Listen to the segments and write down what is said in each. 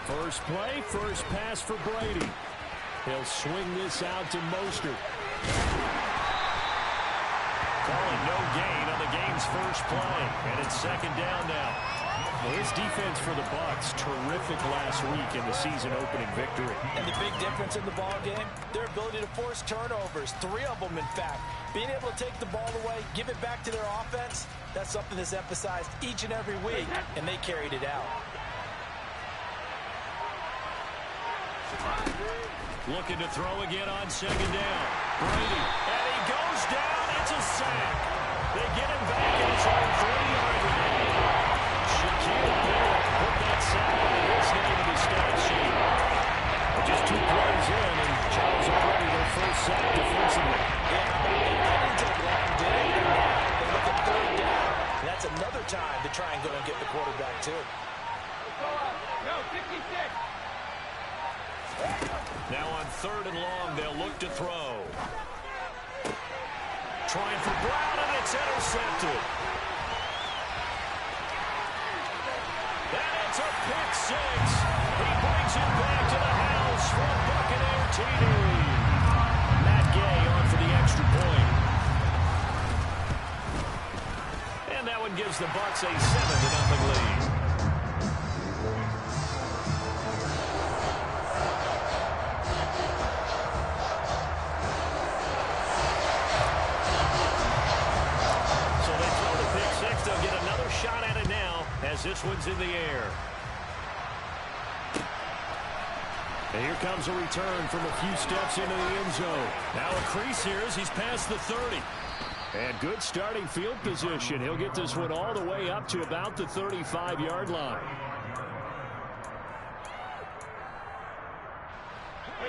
First play, first pass for Brady. He'll swing this out to Mostert. Calling no gain on the game's first play. And it's second down now. Well, this defense for the Bucs, terrific last week in the season-opening victory. And the big difference in the ball game, their ability to force turnovers, 3 of them, in fact. Being able to take the ball away, give it back to their offense, that's something that's emphasized each and every week, and they carried it out. Looking to throw again on second down. Brady, and he goes down. It's a sack. They get him back in his own 3-yard line. Shaquille Barrett put that sack on his name in the stat sheet. Just 2 plays in, and Charles already their first sack defensively. Yeah, they didn't take long, did it? And now they look at 3rd down. And that's another time to try and go and get the quarterback, too. No, 56. Now on 3rd and long, they'll look to throw. Trying for Brown, and it's intercepted. And it's a pick 6. He brings it back to the house from Buccaneer TD. Matt Gay on for the extra point. And that one gives the Bucs a 7-0 lead. Shot at it now as this one's in the air. And here comes a return from a few steps into the end zone. Now a crease here as he's past the 30. And good starting field position. He'll get this one all the way up to about the 35-yard line.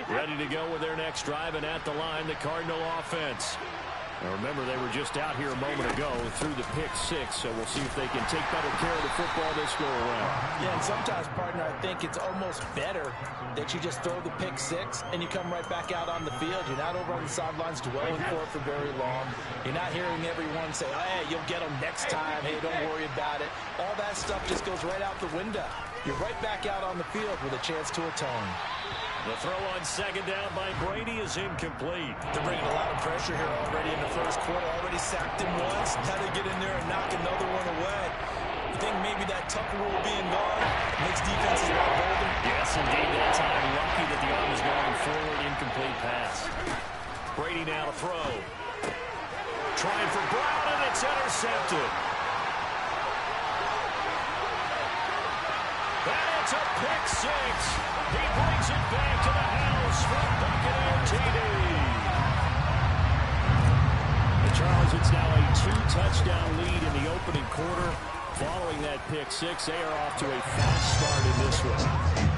Ready to go with their next drive, and at the line, the Cardinal offense. Now remember, they were just out here a moment ago through the pick 6, so we'll see if they can take better care of the football this go around. Yeah, and sometimes, partner, I think it's almost better that you just throw the pick 6 and you come right back out on the field. You're not over on the sidelines dwelling for very long. You're not hearing everyone say, oh, hey, you'll get them next time. Hey, don't worry about it. All that stuff just goes right out the window. You're right back out on the field with a chance to atone. The throw on second down by Brady is incomplete. They're bringing a lot of pressure here already in the first quarter. Already sacked him once. Now they get in there and knock another one away. You think maybe that Tucker rule being gone makes defenses a lot bolder? Yes, indeed. That time, lucky that the arm was going forward. Incomplete pass. Brady now to throw. Trying for Brown, and it's intercepted. And it's a pick 6. He brings it back to the house from Buccaneer TD. And Charles, it's now a 2-touchdown lead in the opening quarter. Following that pick 6, they are off to a fast start in this one.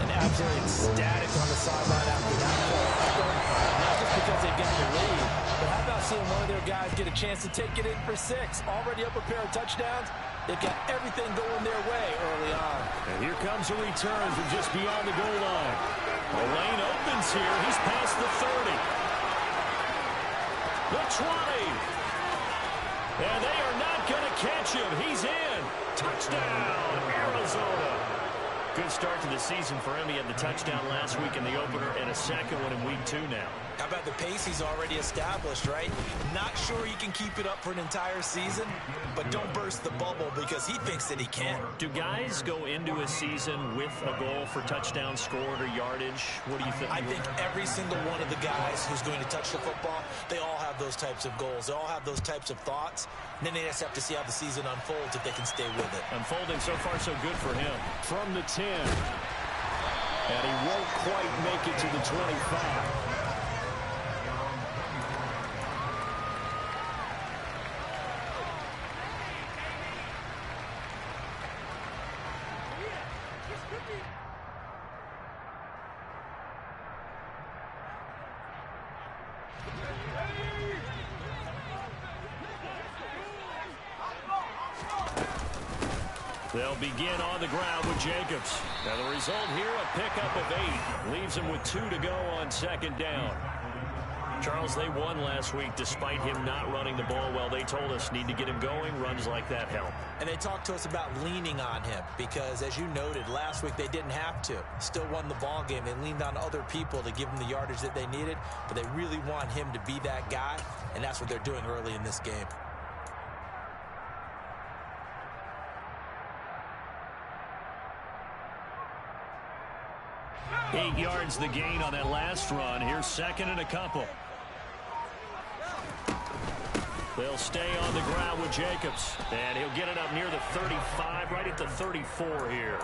And absolutely ecstatic on the sideline after that play. Not just because they got the lead, but how about seeing one of their guys get a chance to take it in for 6? Already up a pair of touchdowns. They've got everything going their way early on. And here comes a return from just beyond the goal line. The lane opens here. He's past the 30. The 20. And they are not going to catch him. He's in. Touchdown, Arizona. Good start to the season for him. He had the touchdown last week in the opener and a second one in week 2 now. How about the pace he's already established, right? Not sure he can keep it up for an entire season, but don't burst the bubble because he thinks that he can. Do guys go into a season with a goal for touchdown scored or yardage? What do you think? I think every single one of the guys who's going to touch the football, they all have those types of goals. They all have those types of thoughts. And then they just have to see how the season unfolds if they can stay with it. Unfolding so far so good for him. From the 10. And he won't quite make it to the 25. They'll begin on the ground with Jacobs. Now the result here, a pickup of 8. Leaves him with 2 to go on second down. Charles, they won last week despite him not running the ball well. They told us need to get him going. Runs like that help. And they talked to us about leaning on him because, as you noted, last week they didn't have to. Still won the ball game. They leaned on other people to give them the yardage that they needed, but they really want him to be that guy, and that's what they're doing early in this game. Eight yards the gain on that last run. Here's second and a couple. They'll stay on the ground with Jacobs. And he'll get it up near the 35, right at the 34 here.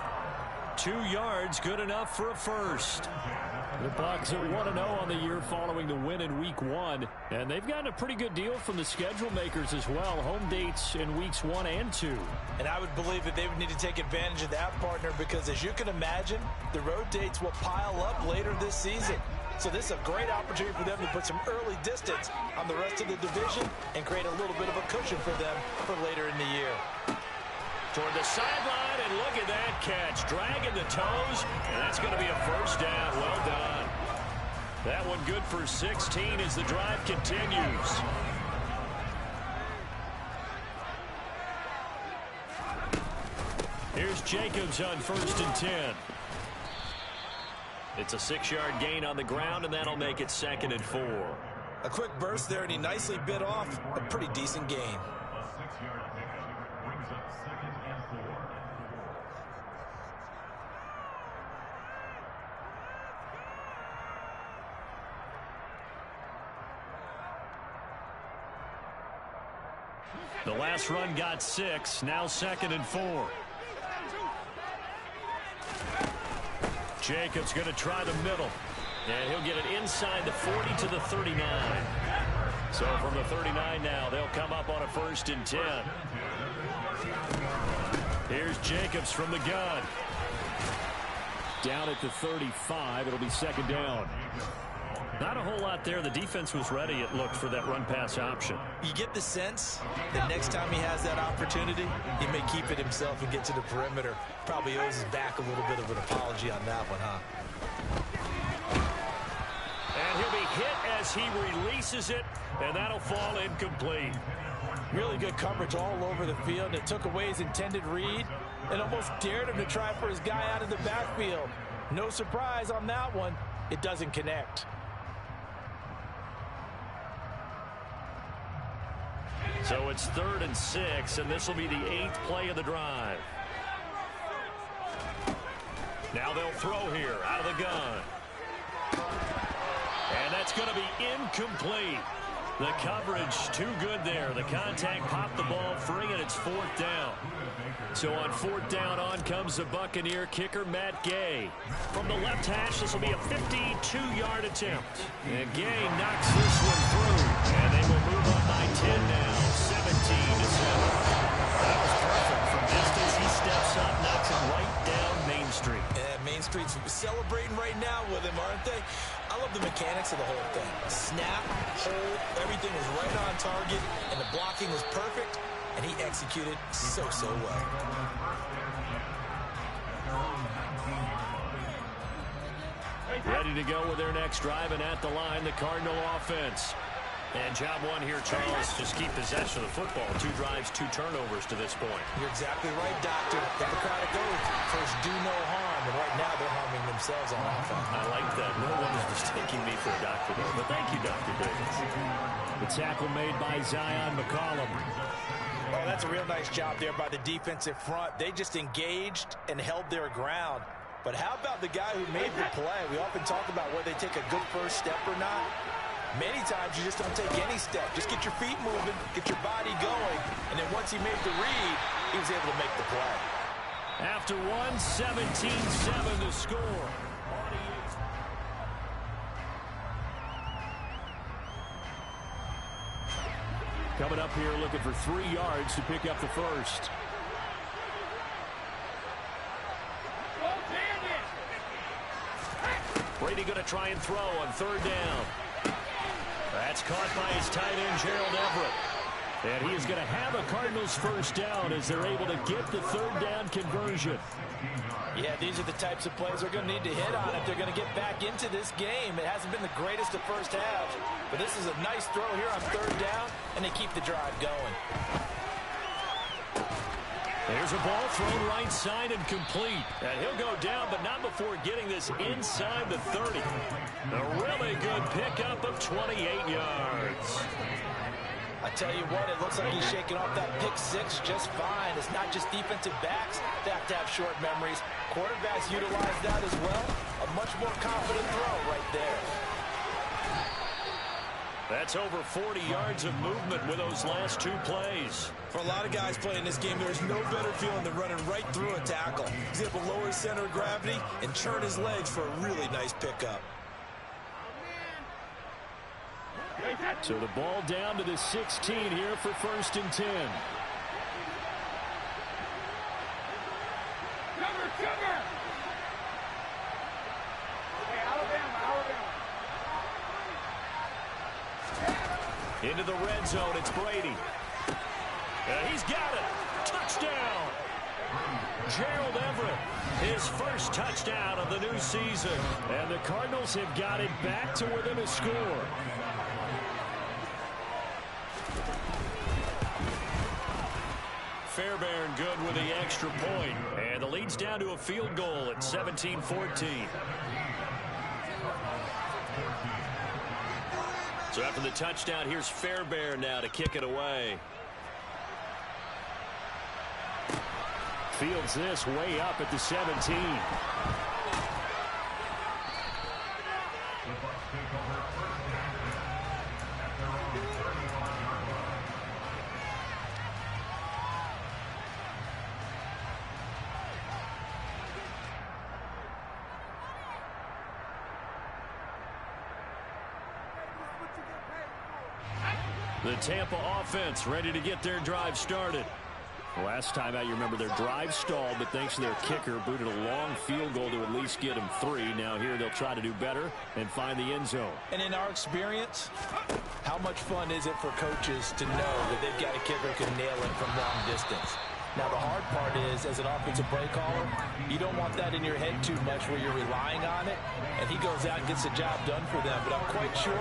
2 yards, good enough for a first. The Bucs are 1-0 on the year following the win in Week 1. And they've gotten a pretty good deal from the schedule makers as well. Home dates in Weeks 1 and 2. And I would believe that they would need to take advantage of that, partner, because as you can imagine, the road dates will pile up later this season. So this is a great opportunity for them to put some early distance on the rest of the division and create a little bit of a cushion for them for later in the year. Toward the sideline, and look at that catch. Dragging the toes, and that's going to be a first down. Well done. That one good for 16 as the drive continues. Here's Jacobs on 1st and 10. It's a 6-yard gain on the ground, and that'll make it 2nd and 4. A quick burst there, and he nicely bit off a pretty decent gain. The last run got 6, now 2nd and 4. Jacobs going to try the middle, and he'll get it inside the 40 to the 39. So from the 39 now, they'll come up on a 1st and 10. Here's Jacobs from the gun. Down at the 35, it'll be 2nd down. Not a whole lot there. The defense was ready, it looked, for that run-pass option. You get the sense that next time he has that opportunity, he may keep it himself and get to the perimeter. Probably owes his back a little bit of an apology on that one, huh? And he'll be hit as he releases it, and that'll fall incomplete. Really good coverage all over the field. It took away his intended read and almost dared him to try for his guy out of the backfield. No surprise on that one. It doesn't connect. So it's 3rd and 6, and this will be the 8th play of the drive. Now they'll throw here out of the gun. And that's going to be incomplete. The coverage too good there. The contact popped the ball free, and it's 4th down. So on 4th down, on comes the Buccaneer kicker, Matt Gay. From the left hash, this will be a 52-yard attempt. And Gay knocks this one through. And they will move up by 10 now, 17-7. That was perfect. From distance, he steps up, knocks it right down Main Street. And Main Street's celebrating right now with him, aren't they? I love the mechanics of the whole thing. Snap, hold, everything was right on target, and the blocking was perfect, and he executed so well. Ready to go with their next drive, and at the line, the Cardinal offense. And job one here, Charles, just keep possession of the football. 2 drives, 2 turnovers to this point. You're exactly right, Doctor. Hippocratic oath. First, do no harm. And right now, they're harming themselves on offense. I like that. No one is mistaking me for a doctor, though. But thank you, Dr. Davis. The tackle made by Zion McCollum. Oh, that's a real nice job there by the defensive front. They just engaged and held their ground. But how about the guy who made the play? We often talk about whether they take a good first step or not. Many times you just don't take any step. Just get your feet moving, get your body going, and then once he made the read, he was able to make the play. After 17-7 to score. Coming up here looking for 3 yards to pick up the first. Brady going to try and throw on 3rd down. That's caught by his tight end, Gerald Everett. And he is going to have a Cardinals first down as they're able to get the third down conversion. Yeah, these are the types of plays they're going to need to hit on if they're going to get back into this game. It hasn't been the greatest of first halves, but this is a nice throw here on third down, and they keep the drive going. There's a ball thrown right side and complete. And he'll go down, but not before getting this inside the 30. A really good pickup of 28 yards. I tell you what, it looks like he's shaking off that pick six just fine. It's not just defensive backs that have to have short memories. Quarterbacks utilize that as well. A much more confident throw right there. That's over 40 yards of movement with those last two plays. For a lot of guys playing this game, there's no better feeling than running right through a tackle. He's able to lower his center of gravity and churn his legs for a really nice pickup. So the ball down to the 16 here for 1st and 10. Cover! Hey, Alabama. Into the red zone, it's Brady. He's got it. Touchdown. Gerald Everett, his first touchdown of the new season. And the Cardinals have got it back to within a score. Fairbairn good with the extra point. And the lead's down to a field goal at 17-14. So after the touchdown, here's Fairbairn now to kick it away. Fields this way up at the 17. The Tampa offense ready to get their drive started. Last time out, you remember their drive stalled, but thanks to their kicker, booted a long field goal to at least get them 3. Now here they'll try to do better and find the end zone. And in our experience, how much fun is it for coaches to know that they've got a kicker who can nail it from long distance? Now, the hard part is, as an offensive play caller, you don't want that in your head too much where you're relying on it, and he goes out and gets the job done for them. But I'm quite sure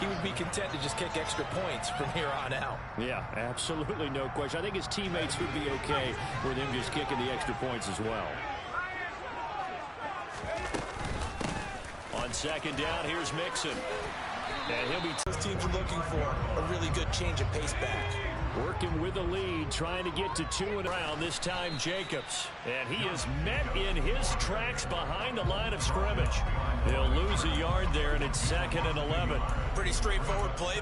he would be content to just kick extra points from here on out. Yeah, absolutely no question. I think his teammates would be okay with him just kicking the extra points as well. On 2nd down, here's Mixon. And he'll be... Those teams are looking for a really good change of pace back. Working with the lead, trying to get to 2 and around. This time, Jacobs. And he is met in his tracks behind the line of scrimmage. He'll lose a yard there, and it's 2nd and 11. Pretty straightforward play.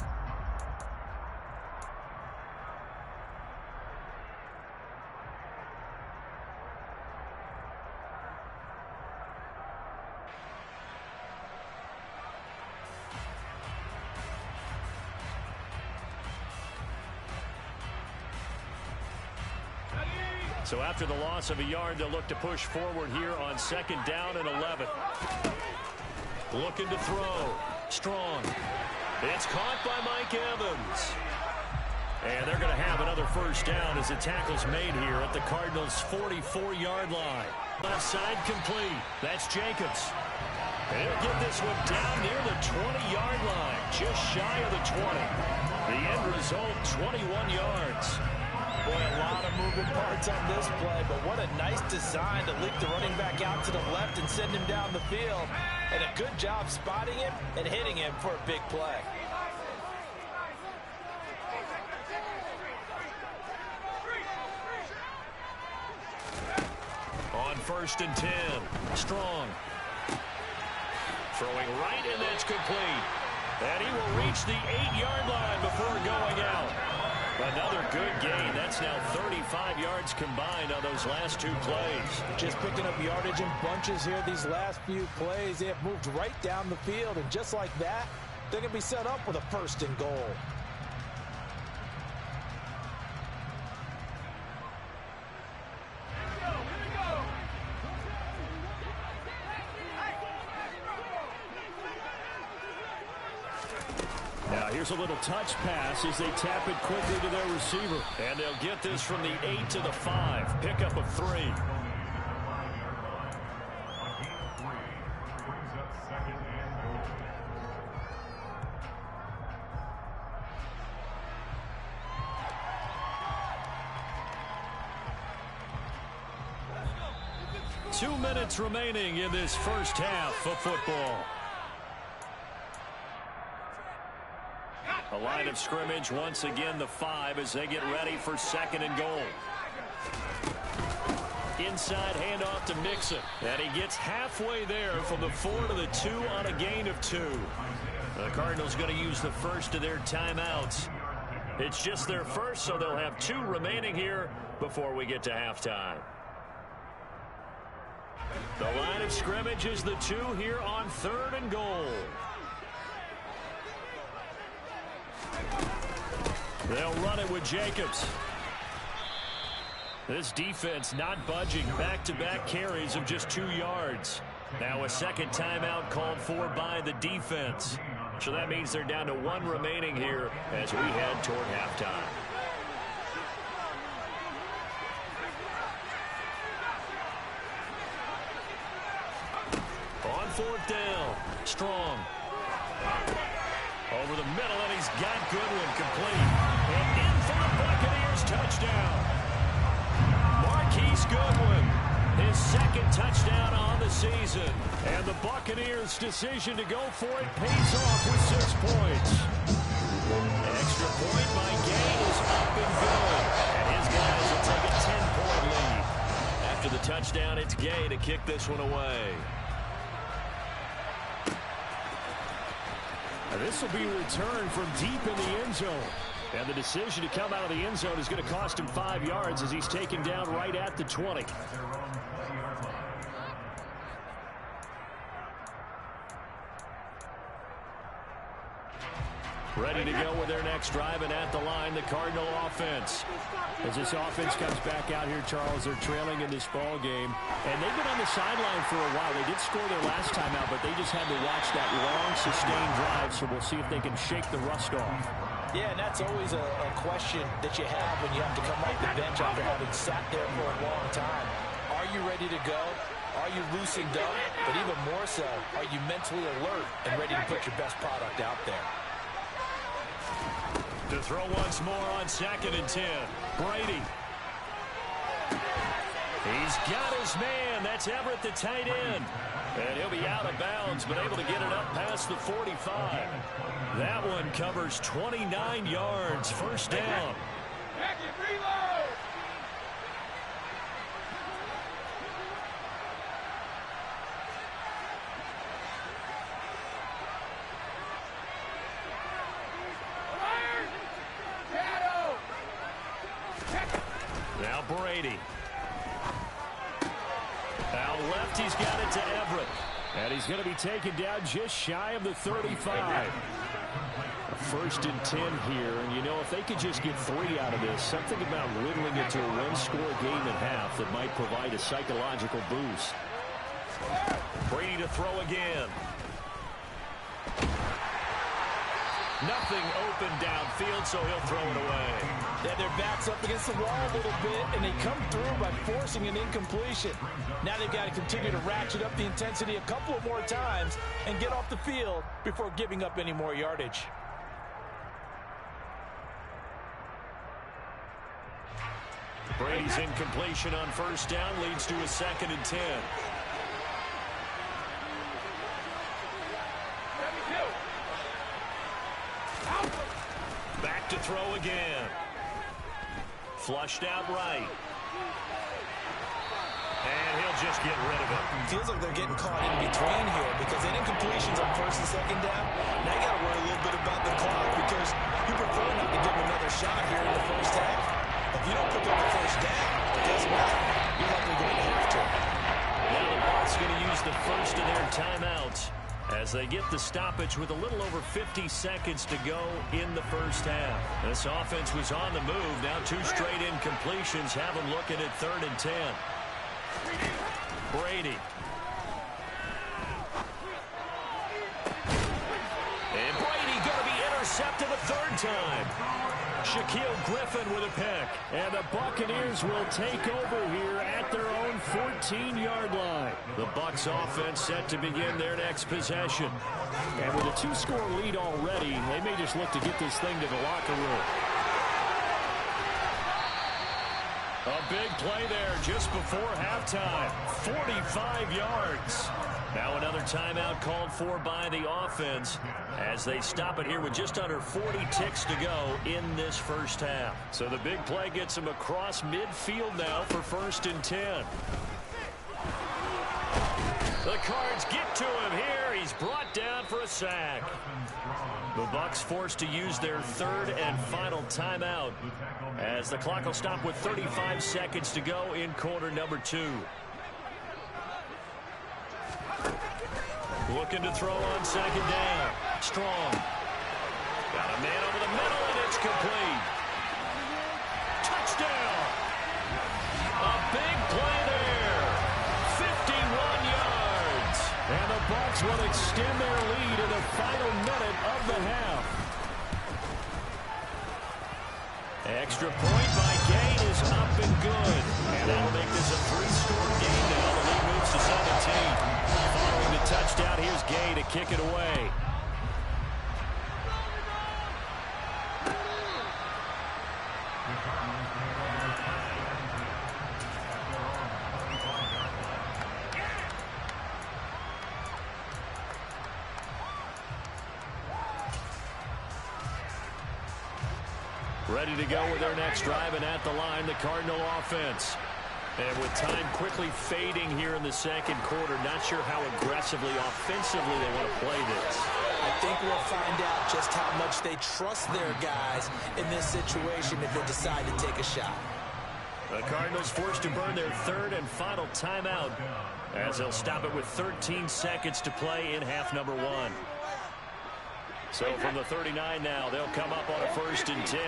So after the loss of a yard, they'll look to push forward here on 2nd down and 11. Looking to throw. Strong. It's caught by Mike Evans. And they're going to have another first down as the tackle's made here at the Cardinals' 44-yard line. Left side complete. That's Jacobs. And he'll get this one down near the 20-yard line, just shy of the 20. The end result, 21 yards. Boy, a lot of moving parts on this play, but what a nice design to leak the running back out to the left and send him down the field. And a good job spotting him and hitting him for a big play. On 1st and 10, Strong. Throwing right, and that's complete. And he will reach the 8-yard line before going out. Another good gain. That's now 35 yards combined on those last 2 plays. Just picking up yardage in bunches here these last few plays. They have moved right down the field, and just like that, they're going to be set up with a 1st and goal. Here's a little touch pass as they tap it quickly to their receiver. And they'll get this from the 8 to the 5. Pickup of 3. Two minutes remaining in this first half of football. A line of scrimmage once again, the 5, as they get ready for 2nd and goal. Inside handoff to Mixon. And he gets halfway there from the 4 to the 2 on a gain of 2. The Cardinals going to use the first of their timeouts. It's just their first, so they'll have 2 remaining here before we get to halftime. The line of scrimmage is the 2 here on 3rd and goal. They'll run it with Jacobs. This defense not budging. Back-to-back carries of just 2 yards. Now a second timeout called for by the defense. So that means they're down to 1 remaining here as we head toward halftime. On 4th down, Strong. Over the middle, and he's got Goodwin complete. And in for the Buccaneers touchdown. Marquise Goodwin, his 2nd touchdown on the season. And the Buccaneers' decision to go for it pays off with 6 points. Extra point by Gay is up and good. And his guys will take a 10-point lead. After the touchdown, it's Gay to kick this one away. This will be a return from deep in the end zone. And the decision to come out of the end zone is going to cost him 5 yards as he's taken down right at the 20. Ready to go with their next drive, and at the line, the Cardinal offense. As this offense comes back out here, Charles, they're trailing in this ball game. And they've been on the sideline for a while. They did score their last time out, but they just had to watch that long, sustained drive, so we'll see if they can shake the rust off. Yeah, and that's always a question that you have when you have to come off the bench after having sat there for a long time. Are you ready to go? Are you loosened up? But even more so, are you mentally alert and ready to put your best product out there? To throw once more on 2nd and 10. Brady. He's got his man. That's Everett, the tight end. And he'll be out of bounds, but able to get it up past the 45. That one covers 29 yards. First down. Back it, reload! Now Brady. Out left, he's got it to Everett. And he's going to be taken down just shy of the 35. First and 10 here, and you know, if they could just get 3 out of this, something about whittling it to a one-score game and a half that might provide a psychological boost. Brady to throw again. Nothing open downfield, so he'll throw it away. Yeah, their back's up against the wall a little bit, and they come through by forcing an incompletion. Now they've got to continue to ratchet up the intensity a couple of more times and get off the field before giving up any more yardage. Brady's incompletion on first down leads to a 2nd and 10. Back to throw again. Flushed out right. And he'll just get rid of it. Feels like they're getting caught in between here because they did incompletions on 1st and 2nd down. Now you got to worry a little bit about the clock because you prefer not to give them another shot here in the first half. If you don't pick up the first down, guess what? You're likely going to have to. Now the Bucs going to use the first of their timeouts as they get the stoppage with a little over 50 seconds to go in the first half. This offense was on the move. Now 2 straight incompletions have them looking at 3rd and 10. Brady. And Brady going to be intercepted a third time. Shaquille Griffin with a pick. And the Buccaneers will take over here at their own 14-yard line. The Bucs offense set to begin their next possession. And with a 2-score lead already, they may just look to get this thing to the locker room. A big play there just before halftime. 45 yards. Now another timeout called for by the offense as they stop it here with just under 40 ticks to go in this first half. So the big play gets him across midfield now for 1st and 10. The Cards get to him here. He's brought down for a sack. The Bucs forced to use their 3rd and final timeout as the clock will stop with 35 seconds to go in quarter number 2. Looking to throw on 2nd down. Strong. Got a man over the middle, and it's complete. Touchdown. A big play there. 51 yards. And the Bucs will extend their lead in the final minute of the half. Extra point by Gain is up and good. And that'll make this a 3-score game now. The lead moves to 17. Following the touchdown, here's Gay to kick it away. Ready to go with their next drive, and at the line, the Cardinal offense. And with time quickly fading here in the second quarter, not sure how aggressively, offensively they want to play this. I think we'll find out just how much they trust their guys in this situation if they decide to take a shot. The Cardinals forced to burn their 3rd and final timeout as they'll stop it with 13 seconds to play in half number 1. So from the 39 now, they'll come up on a 1st and 10.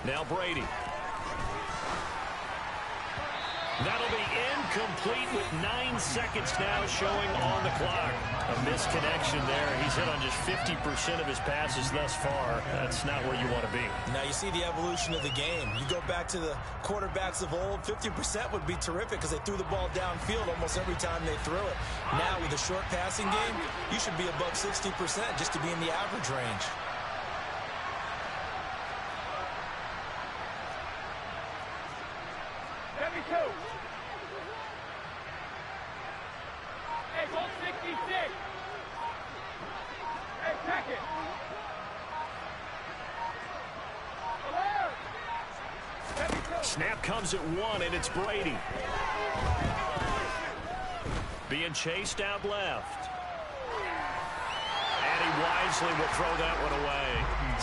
Now Brady. That'll be incomplete with 9 seconds now showing on the clock. A misconnection there. He's hit on just 50% of his passes thus far. That's not where you want to be. Now you see the evolution of the game. You go back to the quarterbacks of old, 50% would be terrific because they threw the ball downfield almost every time they threw it. Now with a short passing game, you should be above 60% just to be in the average range. Snap comes at 1, and it's Brady. Being chased out left. And he wisely will throw that one away.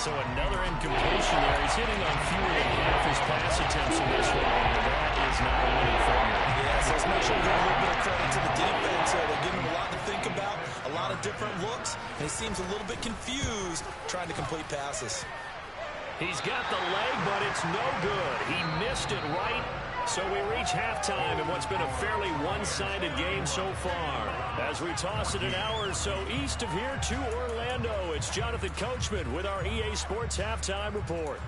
So another incompletion there. He's hitting on fewer than half his pass attempts in this one. And that is not a winning formula. Yes, let's make sure we give a little bit of credit to the defense. They're giving him a lot to think about, a lot of different looks, and he seems a little bit confused trying to complete passes. He's got the leg, but it's no good. He missed it right. So we reach halftime in what's been a fairly one-sided game so far. As we toss it an hour or so east of here to Orlando, it's Jonathan Coachman with our EA Sports Halftime Report.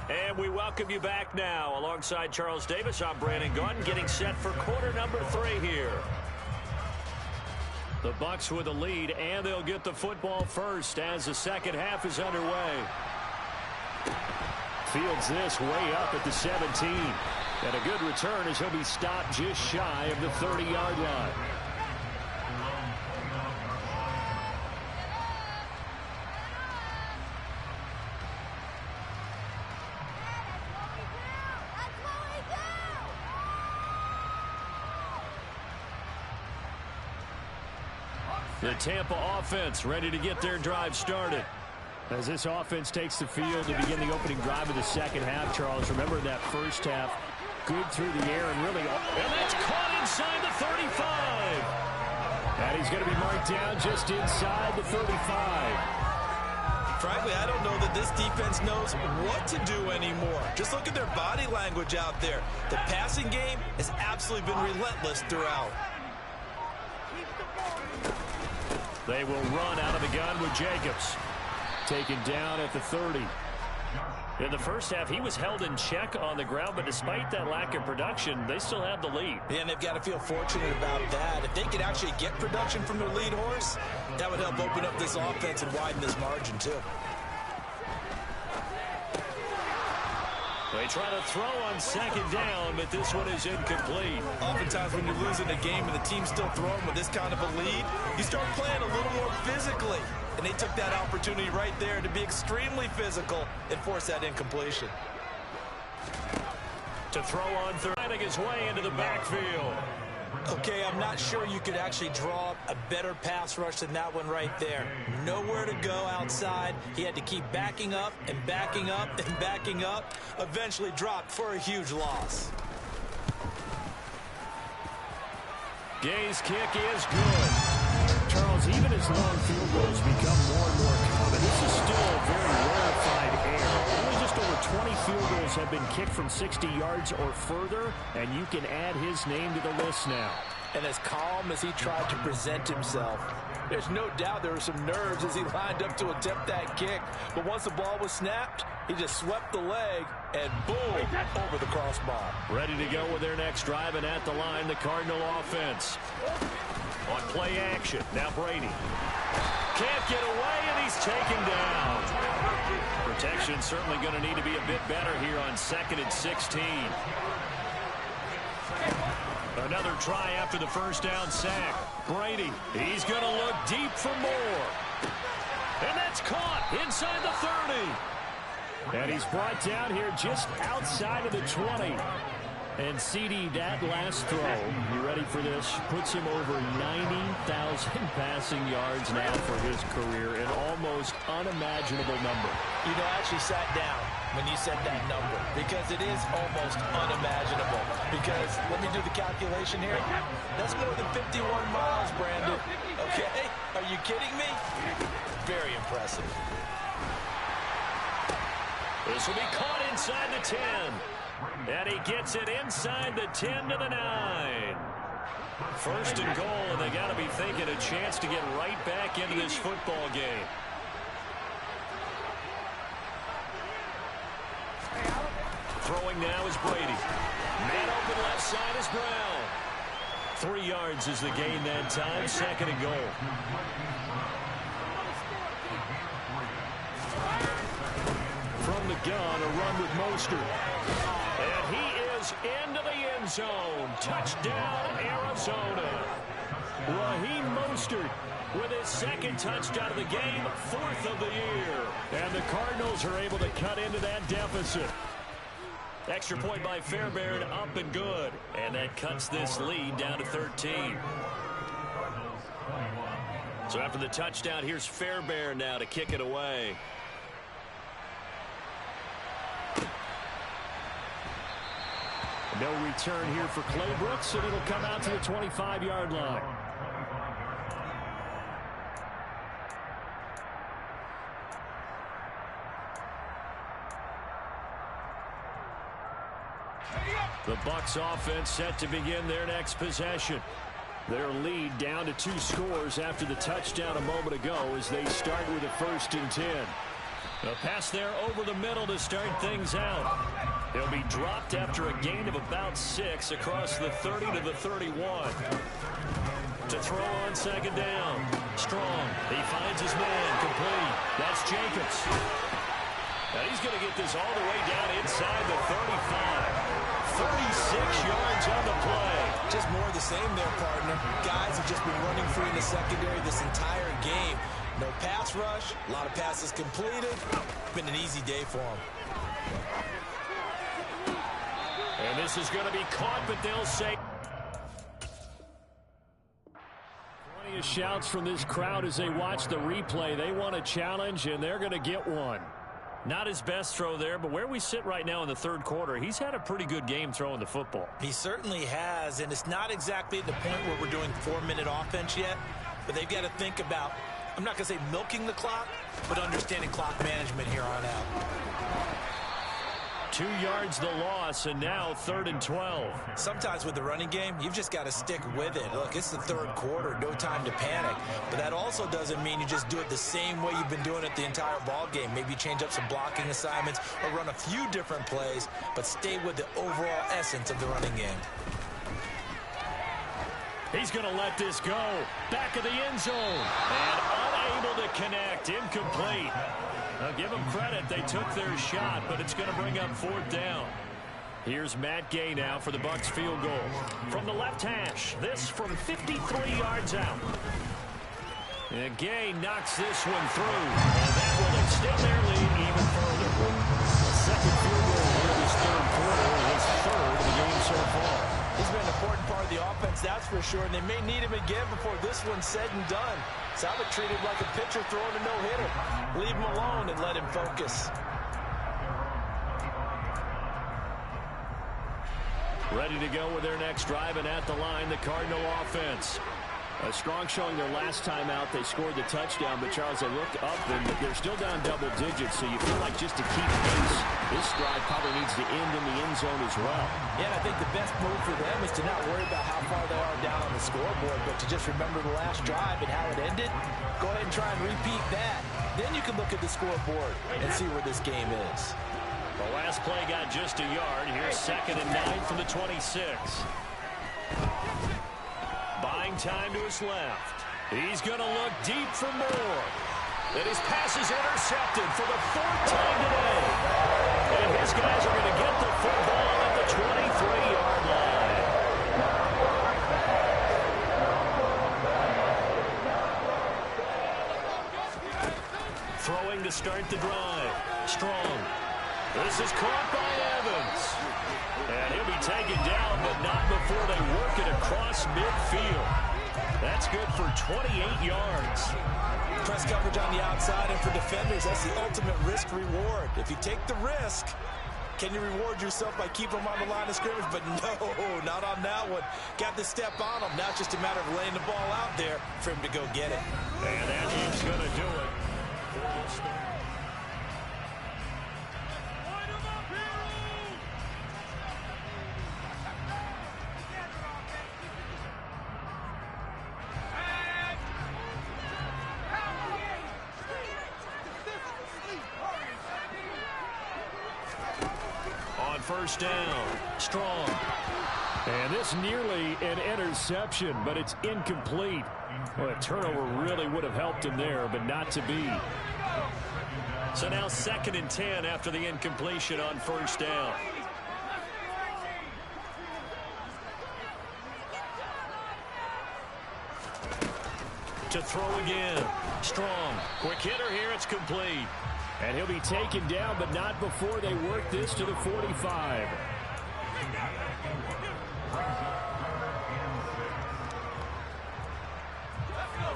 And we welcome you back now. Alongside Charles Davis, I'm Brandon Gaudin, getting set for quarter number 3 here. The Bucs with a lead, and they'll get the football first as the second half is underway. Fields this way up at the 17. And a good return as he'll be stopped just shy of the 30-yard line. The Tampa offense ready to get their drive started. As this offense takes the field to begin the opening drive of the second half, Charles, remember that first half, good through the air and really... And that's caught inside the 35. And he's going to be marked down just inside the 35. Frankly, I don't know that this defense knows what to do anymore. Just look at their body language out there. The passing game has absolutely been relentless throughout. They will run out of the gun with Jacobs. Taken down at the 30. In the first half, he was held in check on the ground, but despite that lack of production, they still have the lead. Yeah, and they've got to feel fortunate about that. If they could actually get production from their lead horse, that would help open up this offense and widen this margin, too. They try to throw on second down, but this one is incomplete. Oftentimes when you're losing a game and the team's still throwing with this kind of a lead, you start playing a little more physically. And they took that opportunity right there to be extremely physical and force that incompletion. To throw on third, finding his way into the backfield. Okay, I'm not sure you could actually draw a better pass rush than that one right there. Nowhere to go outside. He had to keep backing up and backing up and backing up. Eventually dropped for a huge loss. Gay's kick is good. Charles, even as long field goals become more and more common, this is still a very rarefied air. Only just over 20 field goals have been kicked from 60 yards or further, and you can add his name to the list now. And as calm as he tried to present himself, there's no doubt there were some nerves as he lined up to attempt that kick. But once the ball was snapped, he just swept the leg and boom, over the crossbar. Ready to go with their next drive, and at the line, the Cardinal offense. On play action, now Brady. Can't get away, and he's taken down. Protection certainly going to need to be a bit better here on 2nd and 16. Another try after the first down sack. Brady, he's going to look deep for more. And that's caught inside the 30. And he's brought down here just outside of the 20. And CD, that last throw, you ready for this, puts him over 90,000 passing yards now for his career, an almost unimaginable number. You know, I actually sat down when you said that number because it is almost unimaginable. Because, let me do the calculation here. That's more than 51 miles, Brandon. Okay? Are you kidding me? Very impressive. This will be caught inside the 10. And he gets it inside the 10 to the 9. First and goal, and they got to be thinking a chance to get right back into this football game. Throwing now is Brady. Man open left side is Brown. 3 yards is the gain that time, 2nd and goal. From the gun, a run with Mostert. And he is into the end zone. Touchdown, Arizona. Raheem Mostert with his 2nd touchdown of the game, 4th of the year. And the Cardinals are able to cut into that deficit. Extra point by Fairbairn, up and good. And that cuts this lead down to 13. So after the touchdown, here's Fairbairn now to kick it away. No return here for Clay Brooks, and it'll come out to the 25-yard line. The Bucs offense set to begin their next possession. Their lead down to 2 scores after the touchdown a moment ago as they start with a 1st and 10. A pass there over the middle to start things out. He'll be dropped after a gain of about 6 across the 30 to the 31. To throw on 2nd down. Strong. He finds his man. Complete. That's Jacobs. Now he's going to get this all the way down inside the 35. 36 yards on the play. Just more of the same there, partner. Guys have just been running free in the secondary this entire game. No pass rush, a lot of passes completed. Been an easy day for them. And this is going to be caught, but they'll say... Plenty of shouts from this crowd as they watch the replay. They want a challenge, and they're going to get one. Not his best throw there, but where we sit right now in the third quarter, he's had a pretty good game throwing the football. He certainly has, and it's not exactly at the point where we're doing 4-minute offense yet, but they've got to think about, I'm not going to say milking the clock, but understanding clock management here on out. 2 yards the loss, and now 3rd and 12. Sometimes with the running game, you've just got to stick with it. Look, it's the third quarter, no time to panic. But that also doesn't mean you just do it the same way you've been doing it the entire ball game. Maybe change up some blocking assignments or run a few different plays, but stay with the overall essence of the running game. He's going to let this go. Back of the end zone. And unable to connect. Incomplete. Now give them credit. They took their shot, but it's going to bring up 4th down. Here's Matt Gay now for the Bucs field goal. From the left hash. This from 53 yards out. And Gay knocks this one through. And that will extend their lead even further. A second field goal here this third quarter. His 3rd of the game so far. He's been an important part of the offense, that's for sure, and they may need him again before this one's said and done. So I would treat him like a pitcher throwing a no-hitter. Leave him alone and let him focus. Ready to go with their next drive, and at the line, the Cardinal offense. A strong showing their last time out. They scored the touchdown, but Charles, they looked up, and they're still down double digits, so you feel like just to keep pace, this drive probably needs to end in the end zone as well. Yeah, and I think the best move for them is to not worry about how far they are down on the scoreboard, but to just remember the last drive and how it ended. Go ahead and try and repeat that. Then you can look at the scoreboard and see where this game is. The last play got just a yard. Here's 2nd and 9 from the 26. Buying time to his left. He's going to look deep for more. And his pass is intercepted for the 4th time today. And his guys are going to get the football at the 23-yard line. Throwing to start the drive. Strong. This is caught by Evans. And he'll be taken down, but not before they work it across midfield. That's good for 28 yards. Press coverage on the outside, and for defenders, that's the ultimate risk-reward. If you take the risk, can you reward yourself by keeping them on the line of scrimmage? But no, not on that one. Got to step on them. Now it's just a matter of laying the ball out there for him to go get it. And that is going to do it. First down. Strong. And this nearly an interception, but it's incomplete. Well, a turnover really would have helped him there, but not to be. So now 2nd and 10 after the incompletion on first down. To throw again. Strong. Quick hitter here. It's complete. And he'll be taken down, but not before they work this to the 45.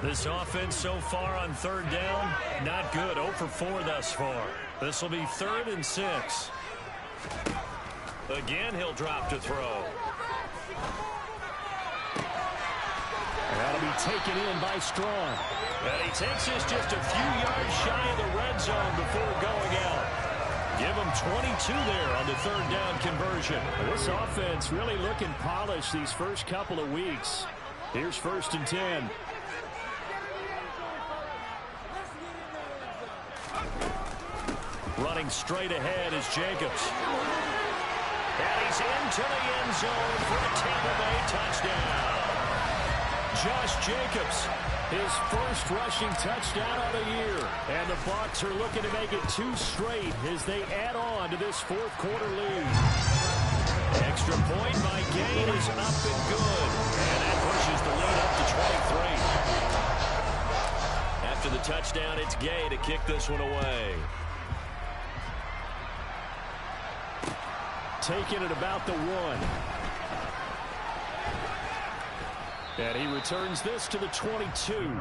This offense so far on 3rd down, not good. 0 for 4 thus far. This will be 3rd and 6. Again, he'll drop to throw. And that'll be taken in by Strong. And he takes this just a few yards shy of the red zone before going out. Give him 22 there on the 3rd down conversion. This offense really looking polished these first couple of weeks. Here's 1st and 10. Running straight ahead is Jacobs. And he's into the end zone for a Tampa Bay touchdown. Josh Jacobs, his first rushing touchdown of the year. And the Bucs are looking to make it 2 straight as they add on to this 4th quarter lead. Extra point by Gain is up and good. And that pushes the lead up to 23. After the touchdown, it's Gay to kick this one away. Taking it about the 1. And he returns this to the 22.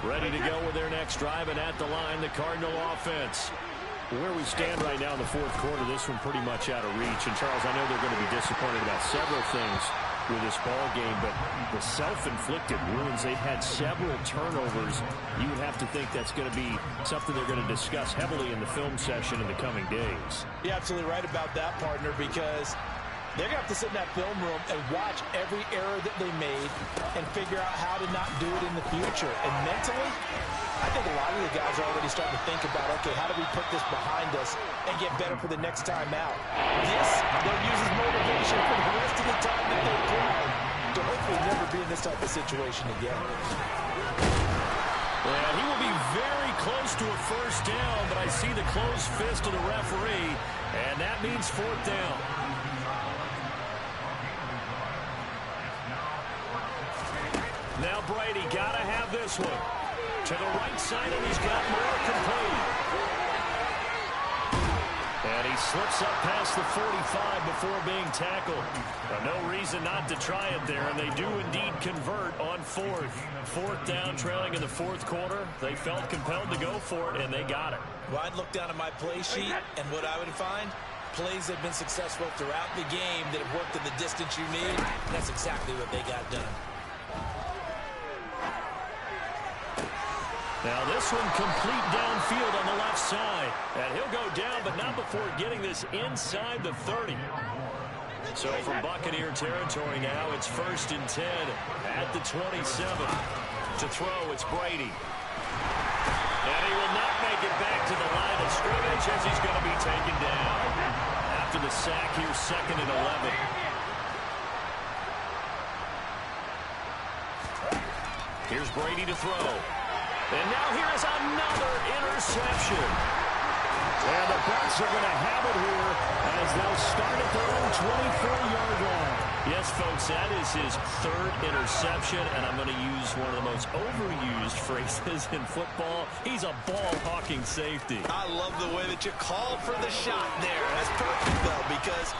Ready to go with their next drive, and at the line, the Cardinal offense. Where we stand right now in the fourth quarter, this one pretty much out of reach. And, Charles, I know they're going to be disappointed about several things with this ball game, but the self-inflicted wounds, they've had several turnovers. You would have to think that's going to be something they're going to discuss heavily in the film session in the coming days. You're absolutely right about that, partner, because they're going to have to sit in that film room and watch every error that they made and figure out how to not do it in the future. And mentally, I think a lot of the guys are already starting to think about, okay, how do we put this behind us and get better for the next time out? This, they'll use as motivation for the rest of the time that they play to hopefully never be in this type of situation again. And he will be very close to a first down, but I see the closed fist of the referee, and that means fourth down. Now Brady got to have this one. To the right side, and he's got more complete. And he slips up past the 45 before being tackled. No reason not to try it there, and they do indeed convert on fourth. Fourth down, trailing in the fourth quarter. They felt compelled to go for it, and they got it. Well, I'd look down at my play sheet, and what I would find, plays have been successful throughout the game that have worked in the distance you need. And that's exactly what they got done. Now this one complete downfield on the left side. And he'll go down, but not before getting this inside the 30. So from Buccaneer territory now, it's 1st and 10 at the 27. To throw, it's Brady. And he will not make it back to the line of scrimmage as he's going to be taken down. After the sack here, 2nd and 11. Here's Brady to throw. And now here is another interception. And the Bucs are going to have it here as they'll start at their own 24-yard line. Yes, folks, that is his 3rd interception, and I'm going to use one of the most overused phrases in football. He's a ball-hawking safety. I love the way that you called for the shot there. That's perfect, though, because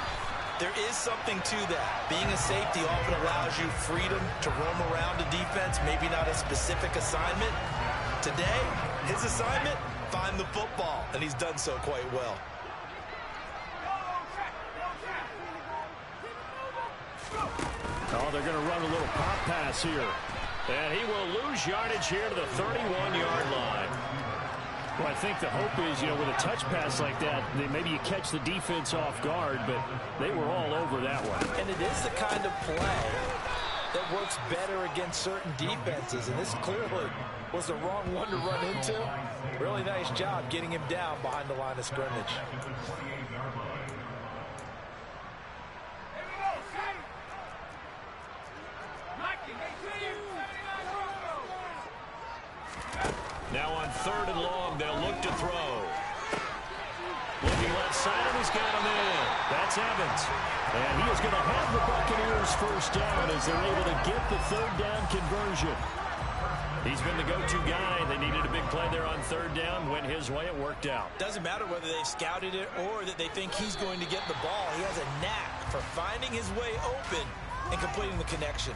there is something to that. Being a safety often allows you freedom to roam around a defense, maybe not a specific assignment. Today, his assignment, find the football, and he's done so quite well. Oh, they're going to run a little pop pass here. And he will lose yardage here to the 31-yard line. Well, I think the hope is, with a touch pass like that, maybe you catch the defense off guard, but they were all over that one. And it is the kind of play that works better against certain defenses, and this clearly was the wrong one to run into. Really nice job getting him down behind the line of scrimmage. Now on 3rd and long, they'll look to throw. Looking left side, and he's got him in. That's Evans. And he is going to have the Buccaneers first down as they're able to get the 3rd down conversion. He's been the go-to guy. They needed a big play there on 3rd down. Went his way. It worked out. Doesn't matter whether they've scouted it or that they think he's going to get the ball. He has a knack for finding his way open and completing the connection.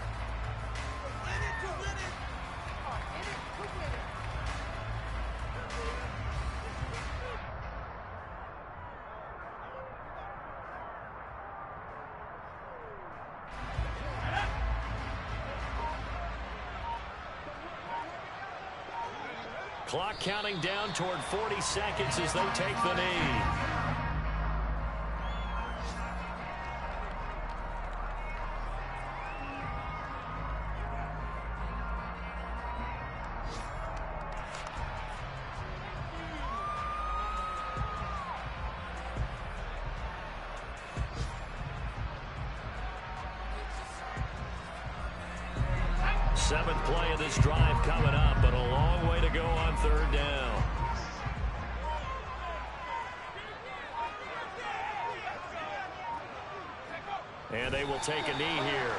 Clock counting down toward 40 seconds as they take the knee. Seventh play of this drive coming up, but a long way to go on 3rd down. And they will take a knee here.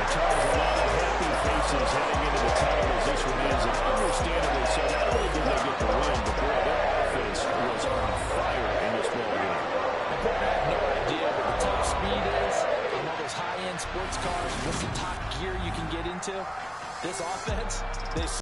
Charles, a lot of happy faces heading into the tunnel as this one is, and understandably so. Not only did they get the win, but boy, their offense was on fire in this ball game. I have no idea what the top speed is and all those high high-end sports cars, what's the top gear you can get into? This offense, they